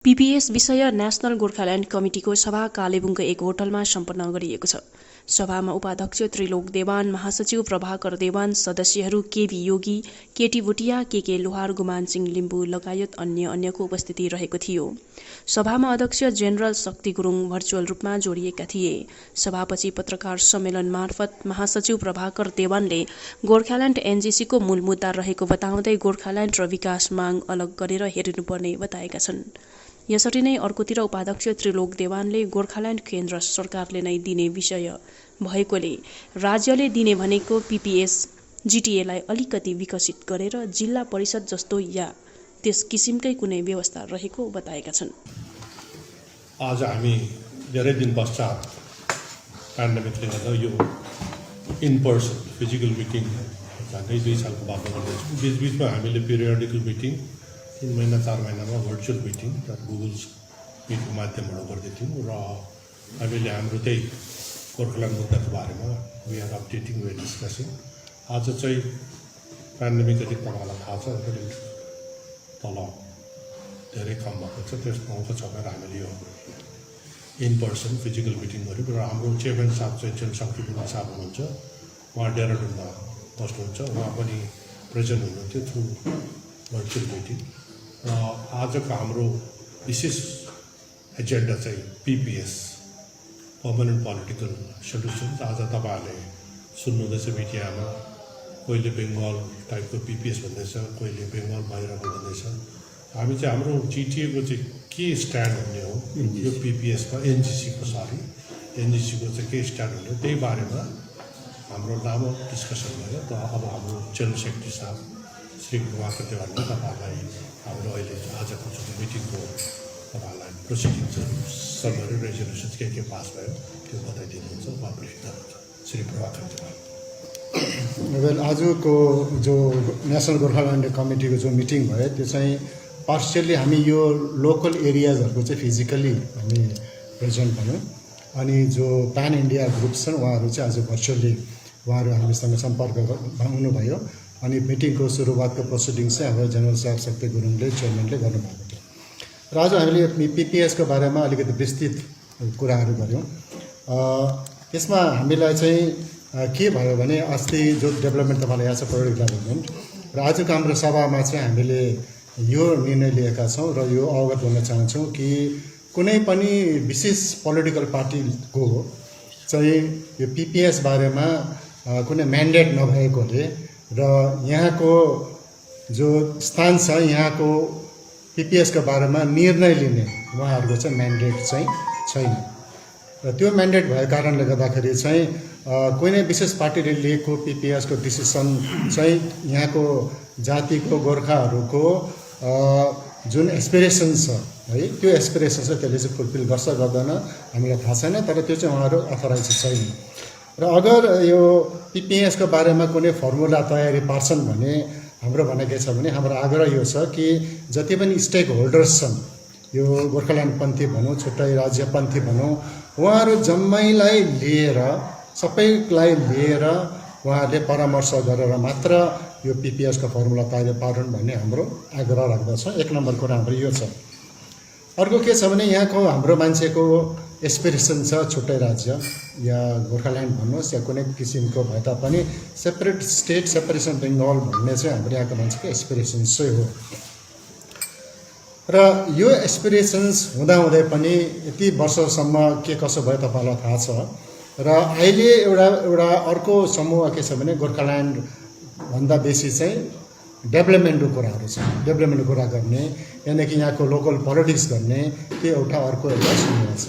PPS विषय national Gorkhaland कमिटीको सभा कालेबुङको एक होटलमा सम्पन्न गरिएको छ। सभामा उपाध्यक्ष त्रिलोक देवान, महासचिव प्रभाकर देवान, सदस्यहरू केबी योगी, केटी भुटिया, के लोहार, गुमान सिंह लिम्बू लगायत अन्यको उपस्थिति रहेको थियो। सभामा अध्यक्ष जेनरल शक्ति गुरुङ भर्चुअल रूपमा जोडिएका थिए। सभापछि पत्रकार सम्मेलन मार्फत महासचिव प्रभाकर देवानले गोर्खाल्यान्ड एनजीसीको मूल मुद्दा रहेको बताउँदै गोर्खाल्यान्ड र विकास माग अलग गरेर हेर्नुपर्ने बताएका छन्। यसरी नै अर्कोतिर उपाध्यक्ष त्रिलोक देवानले गोर्खाल्यान्ड केन्द्र सरकारले नै दिने विषय भएकोले राज्यले दिने भनेको पीपीएस जीटीएलाई अलिकति विकसित गरेर जिल्ला परिषद जस्तो या त्यस किसिमकै कुनै व्यवस्था रहेको बताएका छन्। आज हामी धेरै दिन पश्चात प्यान्डेमिकले गर्दा यो इन पर्सन फिजिकल मिटिङ झन्डै 2 सालको बादमा गर्दैछौँ। बीचबीचमा हामीले पिरियडिकल मिटिङ 3 महिना 4 महिनामा भर्चुअल मिटिङ गुगल मिटको माध्यमबाट गर्दै थियौँ र हामीले हाम्रो त्यही गोर्खाल्यान्ड मुद्दाको बारेमा we are updating, we are discussing. आज चाहिँ प्यान्डेमिक अलिक तपाईँलाई थाहा छ तल धेरै कम भएको छ, त्यस मौका छ भनेर हामीले यो इन पर्सन फिजिकल मिटिङ गऱ्यौँ र हाम्रो चेयरम्यान साहब चाहिँ चेन शक्ति गुरुङ साहब हुनुहुन्छ, उहाँ डेराडुनमा बस्नुहुन्छ, उहाँ पनि प्रेजेन्ट हुनुहुन्थ्यो थ्रु भर्चुअल मिटिङ। र आजको हाम्रो विशेष एजेन्डा चाहिँ पीपीएस पर्मानेन्ट पोलिटिकल सल्युसन। आज तपाईँहरूले सुन्नुहुँदैछ मिडियामा, कोहीले बेङ्गल टाइपको पीपीएस भन्दैछ, कोहीले बेङ्गल बाहिर भन्दैछ। हामी चाहिँ हाम्रो जिटिएको चाहिँ के स्ट्यान्ड हुने हो यो पीपीएसमा, एनजीसीको चाहिँ के स्ट्यान्ड हुने हो त्यही बारेमा हाम्रो लामो डिस्कसन भयो। त अब हाम्रो जनरल सेक्रेटरी साहब श्री प्रभाकर देवानले तपाईँहरूलाई हाम्रो अहिले आजको जुन मिटिङको तपाईँहरूलाई प्रोसिडिङ्सहरू समरी रेजोल्युसन के पास भयो त्यो बताइदिनुहुन्छ। श्री प्रभाकर देवान। वेल, आजको जो नेसनल गोर्खाल्यान्ड कमिटीको जो मिटिङ भयो त्यो चाहिँ पार्सियली हामी यो लोकल एरियाजहरूको चाहिँ फिजिकली हामी प्रेजेन्ट भयौँ। अनि जो प्यान इन्डिया ग्रुप छन् उहाँहरू चाहिँ आज भर्चुअली उहाँहरू हामीसँग सम्पर्क हुनुभयो। अनि मिटिङको सुरुवातको प्रोसिडिङ चाहिँ हाम्रो जेनरल साहब शक्ति गुरुङले चेयरम्यानले गर्नुभएको थियो। र आज हामीले पीपीएसको बारेमा अलिकति विस्तृत कुराहरू गऱ्यौँ। यसमा हामीलाई चाहिँ के भयो भने अस्ति जो डेभलपमेन्ट तपाईँलाई याद छ प्रोडक्ट डेभलपमेन्ट, र आजको हाम्रो सभामा चाहिँ हामीले यो निर्णय लिएका छौँ र यो अवगत गर्न चाहन्छौँ कि कुनै पनि विशेष पोलिटिकल पार्टीको चाहिँ यो पीपीएस बारेमा कुनै म्यान्डेट नभएकोले र यहाँको जो स्थान छ यहाँको पीपीएसको बारेमा निर्णय लिने उहाँहरूको चाहिँ म्यान्डेट चाहिँ छैन। र त्यो म्यान्डेट भएको कारणले गर्दाखेरि चाहिँ कुनै नै विशेष पार्टीले लिएको पीपीएसको डिसिसन चाहिँ यहाँको जातिको गोर्खाहरूको जुन एस्पिरेसन छ है त्यो एस्पिरेसन चाहिँ त्यसले चाहिँ फुलफिल गर्छ गर्दैन हामीलाई थाहा छैन, तर त्यो चाहिँ उहाँहरू अथोराइज छैन। र अगर यो पीपीएसको बारेमा कुनै फर्मुला तयारी पार्छन् भने हाम्रो भनाइ के छ भने हाम्रो आग्रह यो छ कि जति पनि स्टेक होल्डर्स छन्, यो गोर्खाल्यान्डपन्थी भनौँ छुट्टै राज्यपन्थी भनौँ, उहाँहरू जम्मैलाई लिएर सबैलाई लिएर उहाँहरूले परामर्श गरेर मात्र यो पीपीएसको फर्मुला तयारी पारुन् भन्ने हाम्रो आग्रह राख्दछौँ। 1 नम्बर कुरा हाम्रो यो छ। अर्को के छ भने यहाँको हाम्रो मान्छेको एस्पिरेसन छ छुट्टै राज्य या गोर्खाल्यान्ड भन्नुहोस् या कुनै किसिमको भए तापनि सेपरेट स्टेट, सेपरेसन बेङ्गल भन्ने चाहिँ हाम्रो यहाँको मान्छेको एस्पिरेसन्स चाहिँ हो। र यो एस्पिरेसन्स हुँदाहुँदै पनि यति वर्षसम्म के कसो भयो तपाईँलाई थाहा छ। र अहिले एउटा अर्को समूह के छ भने गोर्खाल्यान्ड भन्दा बेसी चाहिँ डेभलपमेन्टको कुराहरू छ, डेभलपमेन्टको कुरा गर्ने यानि कि यहाँको लोकल पोलिटिक्स गर्ने त्यो अर्को एउटा समूह छ।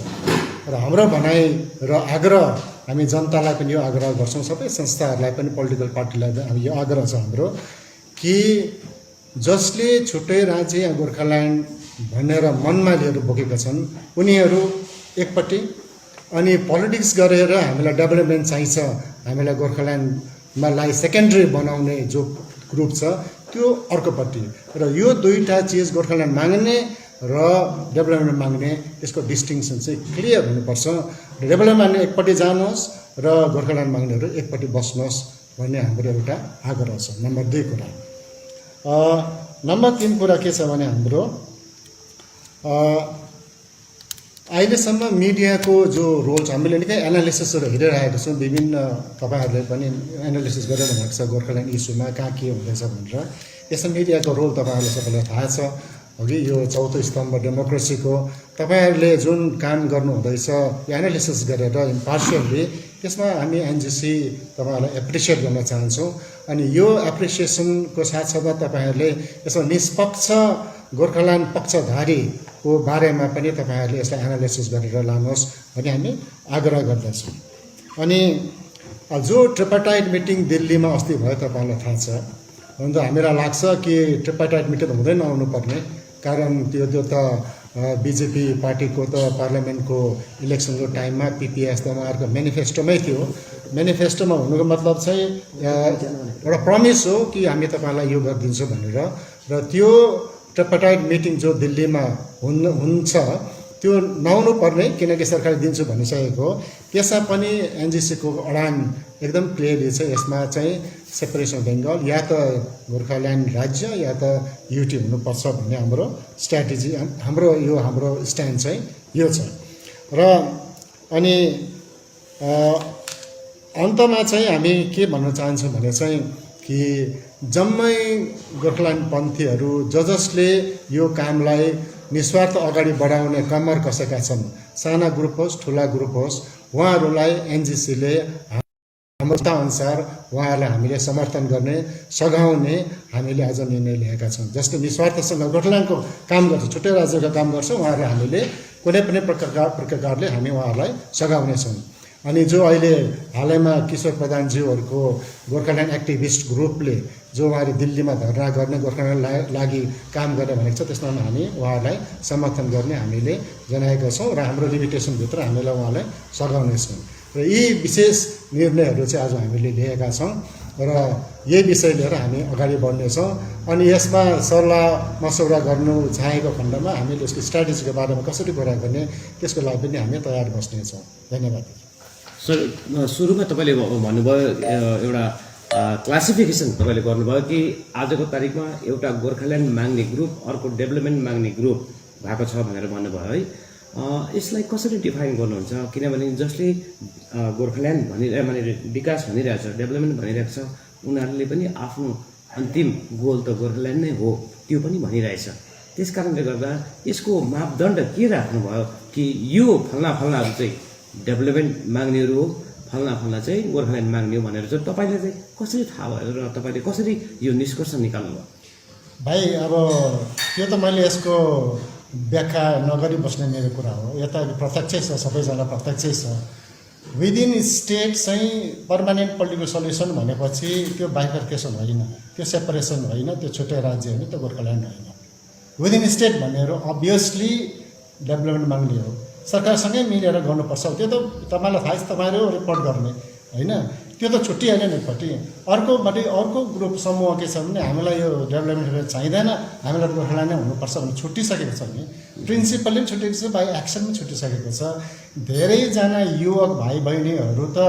र हाम्रो भनाइ र आग्रह हामी जनतालाई पनि यो आग्रह गर्छौँ, सबै संस्थाहरूलाई पनि पोलिटिकल पार्टीलाई पनि यो आग्रह छ हाम्रो कि जसले छुट्टै राज्य या गोर्खाल्यान्ड भनेर मनमा लिएर बोकेका छन् उनीहरू एकपट्टि, अनि पोलिटिक्स गरेर हामीलाई डेभलपमेन्ट चाहिन्छ, हामीलाई गोर्खाल्यान्डलाई सेकेन्डरी बनाउने जो ग्रुप छ त्यो अर्कोपट्टि। र यो दुईवटा चिज गोर्खाल्यान्ड माग्ने र डेभलपमेन्ट माग्ने यसको डिस्टिङसन चाहिँ क्लियर हुनुपर्छ। डेभलपमेन्ट एकपट्टि जानुहोस् र गोर्खाल्यान्ड माग्नेहरू एकपट्टि बस्नुहोस् भन्ने हाम्रो एउटा आग्रह छ। नम्बर 2 कुरा। नम्बर 3 कुरा के छ भने हाम्रो अहिलेसम्म मिडियाको जो रोल छ, हामीले निकै एनालिसिसहरू हेरिरहेको छौँ, विभिन्न तपाईँहरूले पनि एनालिसिस गरेर भएको छ गोर्खाल्यान्ड इस्युमा कहाँ के हुँदैछ भनेर। यसमा मिडियाको रोल तपाईँहरूलाई सबैलाई थाहा छ। अघि यो चौथो स्तम्भ डेमोक्रेसीको तपाईँहरूले जुन काम गर्नुहुँदैछ एनालिसिस गरेर इम्पार्सियली, त्यसमा हामी एनजिसी तपाईँहरूलाई एप्रिसिएट गर्न चाहन्छौँ। अनि यो एप्रिसिएसनको साथसाथमा तपाईँहरूले यसमा निष्पक्ष गोर्खाल्यान्ड पक्षधारीको बारेमा पनि तपाईँहरूले यसलाई एनालिसिस गरेर लानुहोस् भन्ने हामी आग्रह गर्दछौँ। अनि जो ट्रिपाटाइट मिटिङ दिल्लीमा अस्ति भयो तपाईँहरूलाई थाहा छ। हुन त हामीलाई लाग्छ कि ट्रिपाटाइट मिटिङ हुँदै नआउनु पर्ने, कारण त्यो त बिजेपी पार्टीको त पार्लियामेन्टको इलेक्सनको टाइममा पिपिएस त उहाँहरूको मेनिफेस्टोमै थियो। मेनिफेस्टोमा हुनुको मतलब चाहिँ एउटा प्रमिस हो कि हामी तपाईँलाई यो गरिदिन्छौँ भनेर। र त्यो ट्रिपाटाइट मिटिङ जो दिल्लीमा हुन्छ त्यो नआउनु पर्ने, किनकि सरकारले दिन्छु भनिसकेको हो। त्यसमा पनि एनजिसीको अडान एकदम क्लियरली छ। यसमा चाहिँ सेपरेसन अफ बेङ्गल, या त गोर्खाल्यान्ड राज्य या त युटी हुनुपर्छ भन्ने हाम्रो स्ट्राटेजी, हाम्रो स्ट्यान्ड चाहिँ यो छ। र अनि अन्तमा चाहिँ हामी के भन्न चाहन्छौँ भने चाहिँ कि जम्मै गोर्खाल्यान्ड पन्थीहरू जसले यो कामलाई निस्वार्थ अगाडि बढाउने कम्मर कसेका छन्, साना ग्रुप होस् ठुला ग्रुप होस्, उहाँहरूलाई एनजिसीले हाम्रो अनुसार उहाँहरूलाई हामीले समर्थन गर्ने सघाउने हामीले आज निर्णय लिएका छौँ। जसले निस्वार्थसँग गोर्खाल्यान्डको काम गर्छ, छुट्टै राज्यको काम गर्छ, उहाँहरूलाई हामीले कुनै पनि प्रकारले हामी उहाँहरूलाई सघाउनेछौँ। अनि जो अहिले हालैमा किशोर प्रधानज्यूहरूको गोर्खाल्यान्ड एक्टिभिस्ट ग्रुपले जो उहाँहरू दिल्लीमा धरना गर्ने गोर्खाल्यान्ड लागि काम गर्ने भनेको छ, त्यसमा हामी उहाँहरूलाई समर्थन गर्ने हामीले जनाएका छौँ र हाम्रो लिमिटेसनभित्र हामीले उहाँलाई सघाउनेछौँ। र यी विशेष निर्णयहरू चाहिँ आज हामीले लिएका छौँ र यही विषय लिएर हामी अगाडि बढ्नेछौँ। अनि यसमा सल्लाह मसौरा गर्नु चाहेको खण्डमा हामीले यसको स्ट्राटेजीको बारेमा कसरी कुरा गर्ने त्यसको लागि पनि हामी तयार बस्नेछौँ। धन्यवाद। सर, सुरुमा तपाईँले भन्नुभयो एउटा क्लासिफिकेसन तपाईँले गर्नुभयो कि आजको तारिकमा एउटा गोर्खाल्यान्ड माग्ने ग्रुप, अर्को डेभलपमेन्ट माग्ने ग्रुप भएको छ भनेर भन्नुभयो है। यसलाई कसरी डिफाइन गर्नुहुन्छ? किनभने जसले गोर्खाल्यान्ड माने विकास भनिरहेछ, डेभलपमेन्ट भनिरहेको छ, उनीहरूले पनि आफ्नो अन्तिम गोल त गोर्खाल्यान्ड नै हो त्यो पनि भनिरहेछ। त्यस कारणले गर्दा यसको मापदण्ड के राख्नुभयो कि यो फल्नाहरू चाहिँ डेभलपमेन्ट माग्नेहरू हो, फल्ना चाहिँ गोर्खाल्यान्ड माग्ने हो भनेर चाहिँ तपाईँले चाहिँ कसरी थाहा भयो र तपाईँले कसरी यो निष्कर्ष निकाल्नुभयो? भाइ, अब त्यो त मैले यसको व्याख्या नगरी बस्ने मेरो कुरा हो। यता प्रत्यक्ष छ, सबैजना प्रत्यक्ष छ। विदिन स्टेट चाहिँ पर्मानेन्ट पोलिटिकल सल्युसन भनेपछि त्यो बाइफर्केसन होइन, त्यो सेपरेसन होइन, त्यो छुट्टै राज्य होइन, त्यो गोर्खाल्यान्ड होइन। विदिन स्टेट भनेर अभियसली डेभलपमेन्ट माग्ने हो, सरकारसँगै मिलेर गर्नुपर्छ। त्यो त तपाईँलाई थाहा छ, तपाईँहरू रिपोर्ट गर्ने होइन, त्यो त छुट्टिहाल्यो नि एकपट्टि। अर्को ग्रुप समूह के छ भने हामीलाई यो डेभलपमेन्ट चाहिँदैन, हामीलाई गोर्खाल्यान्ड नै हुनुपर्छ भने छुट्टिसकेको छ नि। प्रिन्सिपल पनि छुट्टिएको छ, बाई एक्सन पनि छुट्टिसकेको छ। धेरैजना युवक भाइ बहिनीहरू त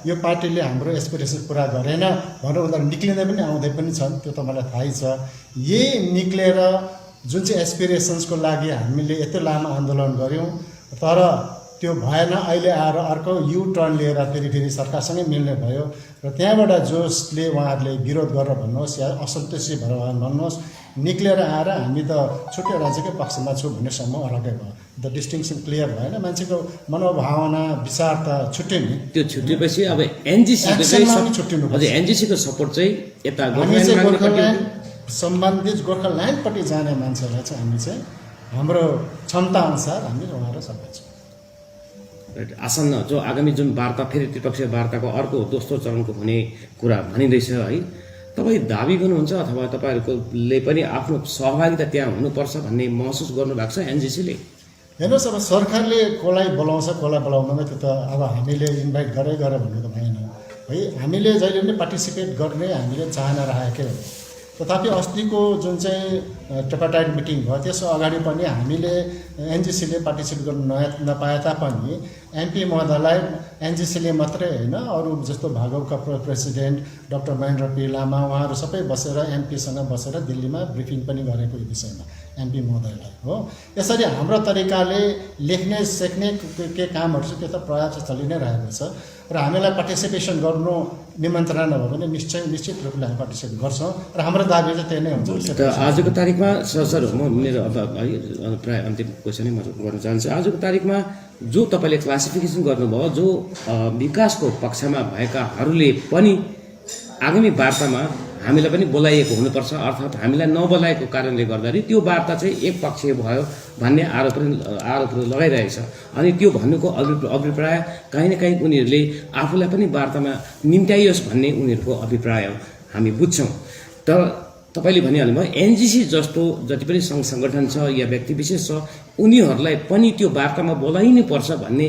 यो पार्टीले हाम्रो एस्पिरेसन पुरा गरेन भनेर उनीहरू निक्लिँदै पनि आउँदै पनि छन्, त्यो त मलाई थाहै छ। यही निक्लेर जुन चाहिँ एस्पिरेसन्सको लागि हामीले यति लामो आन्दोलन गऱ्यौँ, तर त्यो भएन। अहिले आएर अर्को यु टर्न लिएर फेरि सरकारसँगै मिल्ने भयो र त्यहाँबाट जसले उहाँहरूले विरोध गरेर भन्नुहोस् या असन्तुष्टि भएर भन्नुहोस्, निक्लेर आएर हामी त छुट्टै राज्यकै पक्षमा छौँ भन्ने सम्म अलग्गै भयो। द डिस्टिङसन क्लियर भएन, मान्छेको मनोभावना विचार त छुट्यो नि। त्यो छुट्टिएपछि अब एनजिसीको सपोर्ट चाहिँ यता गोर्खाल्यान्ड सम्बन्धित गोर्खाल्यान्डपट्टि जाने मान्छेलाई चाहिँ हामी चाहिँ हाम्रो क्षमता अनुसार हामी उहाँहरू सक्छौँ। आसन्न जो आगामी जुन वार्ता, फेरि त्रिपक्षीय वार्ताको अर्को दोस्रो चरणको हुने कुरा भनिँदैछ है, तपाईँ दाबी गर्नुहुन्छ अथवा तपाईँहरूले पनि आफ्नो सहभागिता त्यहाँ हुनुपर्छ भन्ने महसुस गर्नुभएको छ एनजिसीले? हेर्नुहोस्, अब सरकारले कसलाई बोलाउँछ कसलाई बोलाउँदैन त्यो त अब हामीले इन्भाइट गरे भन्ने त भएन है। हामीले जहिले पनि पार्टिसिपेट गर्ने हामीले चाहना राखेकै हो। तथापि अस्तिको जुन चाहिँ ट्रिपार्टाइट मिटिङ भयो त्यसो अगाडि पनि हामीले एनजिसीले पार्टिसिपेट गर्नु नपाए तापनि एमपी महोदयलाई एनजिसीले मात्रै होइन अरू जस्तो भागवका प्रेसिडेन्ट डाक्टर महेन्द्र पी लामा उहाँहरू सबै बसेर एमपीसँग बसेर दिल्लीमा ब्रिफिङ पनि गरेको यो विषयमा एमपी महोदयलाई हो। यसरी हाम्रो तरिकाले लेख्ने सेक्ने के कामहरू छ त्यो त प्रयास चलि नै रहेको छ र हामीलाई पार्टिसिपेसन गर्नु निमन्त्रणा नभयो भने निश्चित रूपले हामी पार्टिसिपेट गर्छौँ र हाम्रो दाबी चाहिँ त्यही नै हुन्छ। त आजको तारिकमा सर म मेरो अब है प्राय अन्तिम क्वेसनै म गर्न चाहन्छु। आजको तारिकमा जो तपाईँले क्लासिफिकेसन गर्नुभयो जो विकासको पक्षमा भएकाहरूले पनि आगामी वार्तामा हामीलाई पनि बोलाइएको हुनुपर्छ, अर्थात् हामीलाई नबोलाएको कारणले गर्दाखेरि त्यो वार्ता चाहिँ एकपक्षीय भयो भन्ने आरोपहरू लगाइरहेको छ। अनि त्यो भन्नुको अभिप्राय काहीँ न काहीँ उनीहरूले आफूलाई पनि वार्तामा निम्त्याइयोस् भन्ने उनीहरूको अभिप्राय हो, हामी बुझ्छौँ। तर तपाईँले भनिहाल्नुभयो एनजिसी जस्तो जति पनि सङ्घ सङ्गठन छ या व्यक्ति विशेष छ उनीहरूलाई पनि त्यो वार्तामा बोलाइनै पर्छ भन्ने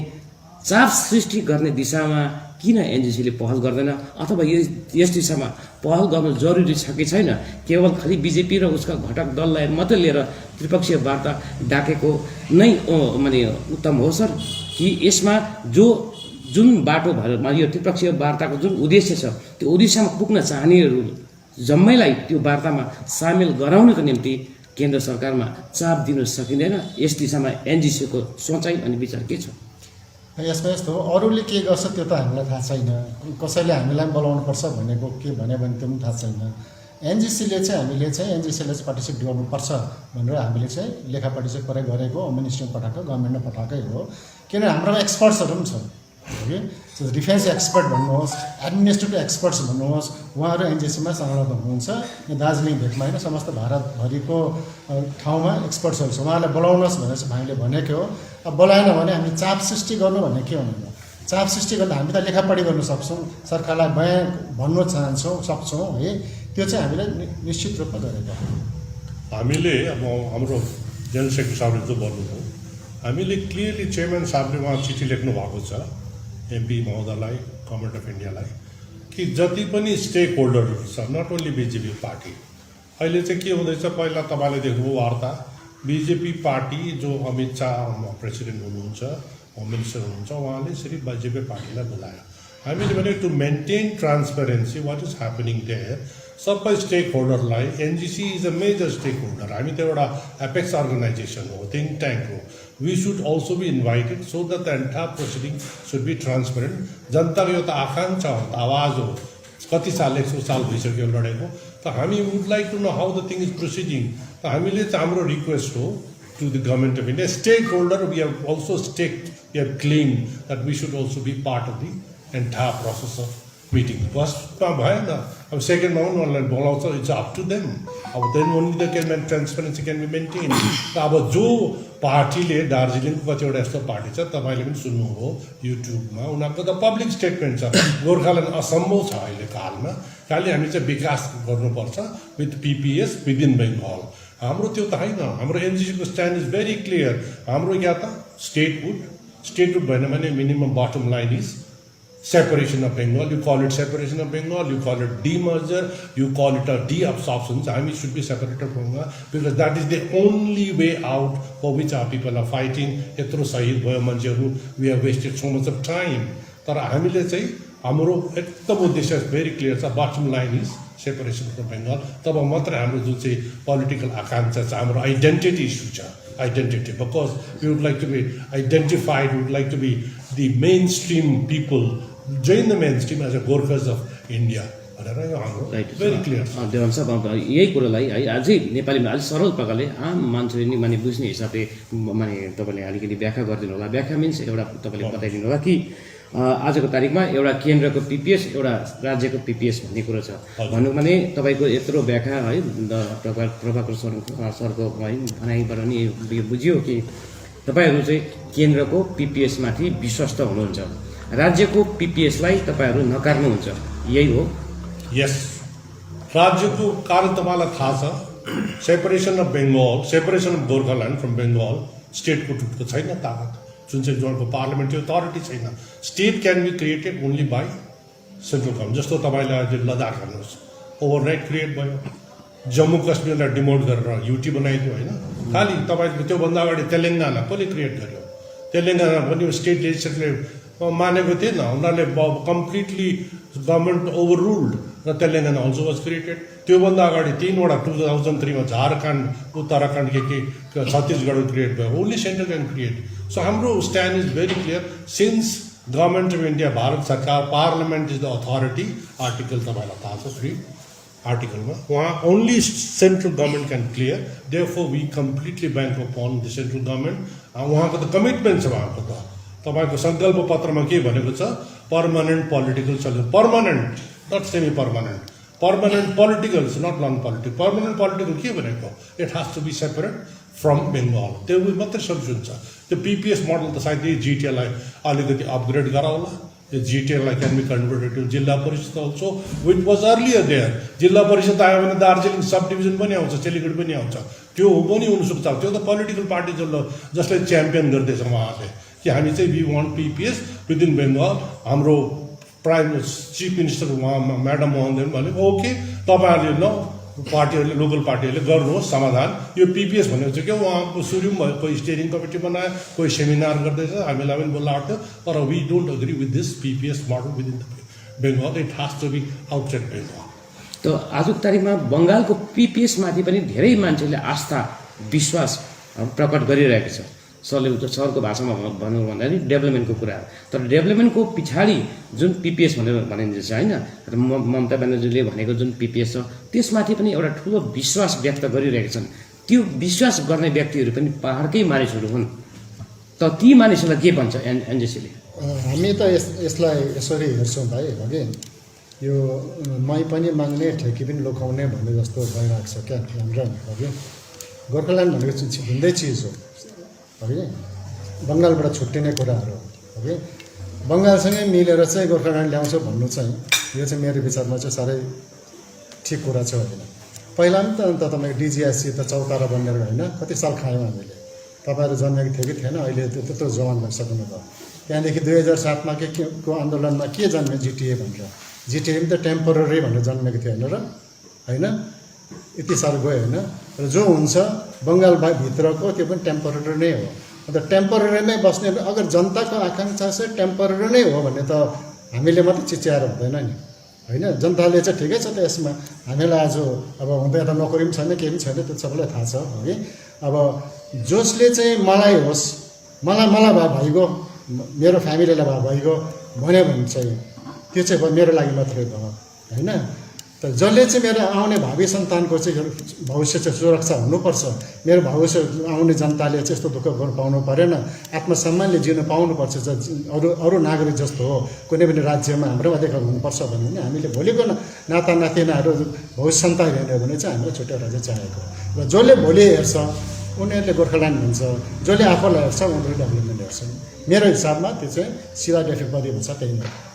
चाप सृष्टि गर्ने दिशामा किन एनजिसीले पहल गर्दैन, अथवा यस दिशामा पहल गर्नु जरुरी छ कि छैन? केवल खालि बिजेपी र उसका घटक दललाई मात्रै लिएर त्रिपक्षीय वार्ता डाकेको नै माने उत्तम हो सर, कि यसमा जुन बाटो भएर यो त्रिपक्षीय वार्ताको जुन उद्देश्य छ त्यो उद्देश्यमा पुग्न चाहनेहरू जम्मैलाई त्यो वार्तामा सामेल गराउनको निम्ति केन्द्र सरकारमा चाप दिनु सकिँदैन? यस दिशामा एनजिसीको सोचाइ अनि विचार के छ? यसमा यस्तो हो, अरूले के गर्छ त्यो त हामीलाई थाहा छैन, कसैले हामीलाई बोलाउनुपर्छ भनेको के भन्यो भने त्यो पनि थाहा छैन। एनजिसीले चाहिँ पार्टिसिपेट गर्नुपर्छ भनेर हामीले चाहिँ लेखापढी चाहिँ पुरै गरेको, मिनिस्ट्रीमा पठाएको, गभर्मेन्टमा पठाएकै हो। किनभने हाम्रोमा एक्सपर्ट्सहरू पनि छन् कि डिफेन्स एक्सपर्ट भन्नुहोस्, एडमिनिस्ट्रेटिभ एक्सपर्ट्स भन्नुहोस्, उहाँहरू एनजिसीमा संलग्न हुनुहुन्छ। दार्जिलिङ भेटमा होइन समस्त भारतभरिको ठाउँमा एक्सपर्ट्सहरू छ, उहाँलाई बोलाउनुहोस् भनेर चाहिँ हामीले भनेको हो। अब बोलाएन भने हामी चाप सृष्टि गर्नु भन्ने के भन्नु? चाप सृष्टि गर्दा हामी त लेखापढी गर्न सक्छौँ, सरकारलाई बयान भन्न सक्छौँ है, त्यो चाहिँ हामीले निश्चित रूपमा गरेको। हामीले अब हाम्रो जेनरल सेक्रेटरी साहबले जो भन्नुभयो, हामीले क्लियरली चेयरम्यान साहबले उहाँ चिठी लेख्नु भएको छ एमपी महोदयलाई, गभर्मेन्ट अफ इन्डियालाई, कि जति पनि स्टेक होल्डरहरू छ, नट ओन्ली बिजेपी पार्टी। अहिले चाहिँ के हुँदैछ, पहिला तपाईँले देख्नुभयो वार्ता, बिजेपी पार्टी जो अमित शाह प्रेसिडेन्ट हुनुहुन्छ, होम मिनिस्टर हुनुहुन्छ, उहाँले सिर्फ बिजेपी पार्टीलाई बोलायो। हामीले भने to maintain transparency what is happening there, सबै स्टेक होल्डरलाई, NGC is a major stakeholder, हामी त एउटा एपेक्स अर्गनाइजेसन हो, थिङ्क ट्याङ्क हो, we should also be invited so that the entire proceeding should be transparent. जनताको यो त आकाङ्क्षा हो, आवाज हो, कति साल 100 साल भइसक्यो लडेको, त हामी would like to know how the thing is proceeding. त हामीले चाहिँ हाम्रो रिक्वेस्ट हो to the government of India, stakeholder we have also we have claim that we should also be part of the entire process of meeting. फर्स्टमा भएन, अब सेकेन्डमा पनि उनीहरूलाई बोलाउँछ, इट्स अप टु देम। अब then only the can transparency can be maintain. त अब जो पार्टीले, दार्जिलिङको कतिवटा यस्तो पार्टी छ, तपाईँले पनि सुन्नुभयो युट्युबमा, उनीहरूको त पब्लिक स्टेटमेन्ट छ, गोर्खाल्यान्ड असम्भव छ अहिले कालमा, खालि हामी चाहिँ विकास गर्नुपर्छ विथ पिपिएस विदिन बेङ्गल। हाम्रो त्यो त होइन, हाम्रो एनजिसीको स्ट्यान्ड इज भेरी क्लियर। हाम्रो या त स्टेटहुड भएन भने minimum bottom line is separation of Bengal. You call it separation of Bengal, you call it demerger, you call it a de-absorption. I mean, it should be separated from Bengal because that is the only way out for which our people are fighting. Yatro Sahid Bhoyo Manjeru, we have wasted so much of time. तर हामीले चाहिँ हाम्रो एकदम उद्देश्य very clear छ, bottom line is separation from Bengal. तब मात्रै हाम्रो जुन चाहिँ पोलिटिकल आकाङ्क्षा छ, हाम्रो आइडेन्टिटी इस्यु छ, identity, because we would like to be identified, would like to be the mainstream people, join the mainstream as a Gorkhas of India भनेर यो हाम्रो भेरी क्लियर छ। देवान साहब, यही कुरोलाई है अझै नेपालीमा अलिक सरल प्रकारले आम मान्छेले नि माने बुझ्ने हिसाबले माने तपाईँले अलिकति व्याख्या गरिदिनु होला। व्याख्या मिन्स एउटा तपाईँले बताइदिनु होला कि आजको तारिकमा एउटा केन्द्रको पिपिएस, एउटा राज्यको पिपिएस भन्ने कुरो छ। भन्नु भने तपाईँको यत्रो व्याख्या है प्रभाकर सरको है भनाइबाट नि यो बुझियो कि तपाईँहरू चाहिँ केन्द्रको पिपिएसमाथि विश्वस्त हुनुहुन्छ, राज्यको पिपिएसलाई तपाईँहरू नकार्नुहुन्छ, यही हो? यस, राज्यको कारण तपाईँलाई थाहा छ, separation of Bengal, separation of Gorkhaland from Bengal स्टेटको टुटको छैन ताकत, जुन चाहिँ जोनको पार्लियामेन्ट्री अथोरिटी छैन। State can be created only by central government. जस्तो तपाईँले अहिले लद्दाख हेर्नुहोस्, ओभरनाइट क्रिएट भयो, जम्मू कश्मीरलाई डिमोट गरेर युटी बनाइदियो होइन खालि तपाईँको त्योभन्दा अगाडि तेलङ्गाना कसले क्रिएट गर्यो तेलङ्गाना पनि स्टेट लेजिस्लेचरले मानेको थिएन उनीहरूले कम्प्लिटली गभर्मेन्ट ओभर रुल्ड र तेलङ्गाना अल्सो वाज क्रिएटेड त्योभन्दा अगाडि 3वटा 2003 झारखण्ड उत्तराखण्ड के छत्तिसगढ क्रिएट भयो only centre can create so हाम्रो stand is very clear since government of India Bharat सरकार parliament is the authority article तपाईँलाई थाहा छ 3 आर्टिकलमा वहाँ only central government can clear therefore we completely bank upon the central government उहाँको त commitment छ उहाँको त तपाईँको सङ्कल्प पत्रमा के भनेको छ permanent political solution permanent not semi permanent political not non political permanent political के भनेको it has to be separate from Bengal त्यो मात्रै सल्युसन छ त्यो पिपिएस मोडल त सायद जिटिएलाई अलिकति अपग्रेड गराउला यो जिटिएलाई क्यान बी कन्भर्टेड टु जिल्ला परिषद also which was earlier there जिल्ला परिषद आयो भने दार्जिलिङ सब डिभिजन पनि आउँछ सिलिगुडी पनि आउँछ त्यो पनि हुनसक्छ त्यो त पोलिटिकल पार्टी जसले च्याम्पियन गर्दैछ उहाँहरूले कि हामी चाहिँ we want PPS within Bengal हाम्रो प्राइम चिफ मिनिस्टर उहाँ म्याडम मोहन भने ओके तपाईँहरूले न पार्टीहरूले लोकल पार्टीहरूले गर्नुहोस् समाधान यो पिपिएस भनेको चाहिँ के उहाँको सुरु पनि भयो कोही स्टेरिङ कमिटी बनायो कोही सेमिनार गर्दैछ हामीलाई पनि बोलाएको थियो तर we don't agree with this PPS model within the Bengal it has to be outside Bengal त आजको तारिकमा बङ्गालको पिपिएसमाथि पनि धेरै मान्छेले आस्था विश्वास प्रकट गरिरहेको छ सरको भाषामा भनौँ भन्दाखेरि डेभलपमेन्टको कुराहरू तर डेभलपमेन्टको पछाडि जुन पिपिएस भनेर भनिन्छ होइन र ममता ब्यानर्जीले भनेको जुन पिपिएस छ त्यसमाथि पनि एउटा ठुलो विश्वास व्यक्त गरिरहेका छन् त्यो विश्वास गर्ने व्यक्तिहरू पनि पहाडकै मानिसहरू हुन् त ती मानिसहरूलाई के भन्छ एनजेसीले हामी त यसलाई यसरी हेर्छौँ भाइ हगि यो मै पनि माग्ने ठेकी पनि लुकाउने भन्ने जस्तो भइरहेको छ क्या हाम्रो हगि गोर्खाल्यान्ड भनेको भिन्दै चिज हो है बङ्गालबाट छुट्टिने कुराहरू हो कि बङ्गालसँगै मिलेर चाहिँ गोर्खाल्यान्ड ल्याउँछ भन्नु चाहिँ यो चाहिँ मेरो विचारमा चाहिँ साह्रै ठिक कुरा छ होइन पहिला पनि त अन्त तपाईँको डिजिएससी त चौतारा बनेर होइन कति साल खायौँ हामीले तपाईँहरू जन्मेको थियो कि थिएन अहिले त्यत्रो जवान भइसक्नु भयो त्यहाँदेखि 2007मा को आन्दोलनमा के जन्म्यो जिटिए भनेर जिटिए पनि त टेम्पोररी भनेर जन्मेको थियो होइन र होइन यति साल गयो होइन र जो हुन्छ बङ्गाल भित्रको त्यो पनि टेम्पोररी नै हो अन्त टेम्पोररी नै बस्ने अगर जनताको आकाङ्क्षा चाहिँ टेम्पोररी नै हो भने त हामीले मात्रै चिच्याएर हुँदैन नि होइन जनताले चाहिँ ठिकै छ त यसमा हामीलाई आज अब हुँदै त नोकरी पनि छैन केही पनि छैन त्यो सबैलाई थाहा छ है अब जसले चाहिँ मलाई होस् मलाई भए भइगयो मेरो फ्यामिलीलाई भए भइगयो भन्यो भने चाहिँ त्यो चाहिँ मेरो लागि मात्रै भयो होइन त जसले चाहिँ मेरो आउने भावी सन्तानको चाहिँ भविष्य चाहिँ सुरक्षा हुनुपर्छ मेरो भविष्य आउने जनताले चाहिँ यस्तो दुःख गर्नु पाउनु परेन आत्मसम्मानले जिउनु पाउनुपर्छ अरू नागरिक जस्तो हो कुनै पनि राज्यमा हाम्रो अधिकार हुनुपर्छ भने हामीले भोलिको नाता नातिनाहरू भविष्य सन्तान हेर्ने भने चाहिँ हाम्रो छुट्टै राज्य चाहेको र जसले भोलि हेर्छ उनीहरूले गोर्खाल्यान्ड भन्छ जसले आफूलाई हेर्छ उनीहरूले डेभलपमेन्ट हेर्छ मेरो हिसाबमा त्यो चाहिँ सिधा डेफिनेटली भन्छ त्यही नै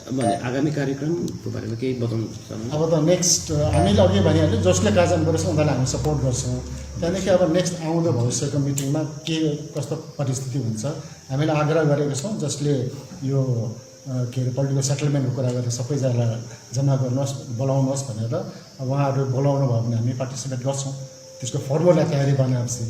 भने आगामी कार्यक्रमको बारेमा केही बताउनु सक्नुहुन्छ अब त नेक्स्ट हामीले अघि भनिहाल्यो जसले कार्यक्रम गरेछ उनीहरूलाई हामी सपोर्ट गर्छौँ त्यहाँदेखि अब नेक्स्ट आउँदो भविष्यको मिटिङमा के कस्तो परिस्थिति हुन्छ हामीले आग्रह गरेको छौँ जसले यो के अरे पोलिटिकल सेटलमेन्टको कुरा गरेर सबैजनालाई जम्मा गर्नुहोस् बोलाउनुहोस् भनेर उहाँहरू बोलाउनु भयो भने हामी पार्टिसिपेट गर्छौँ त्यसको फर्मुला तयारी बनाएपछि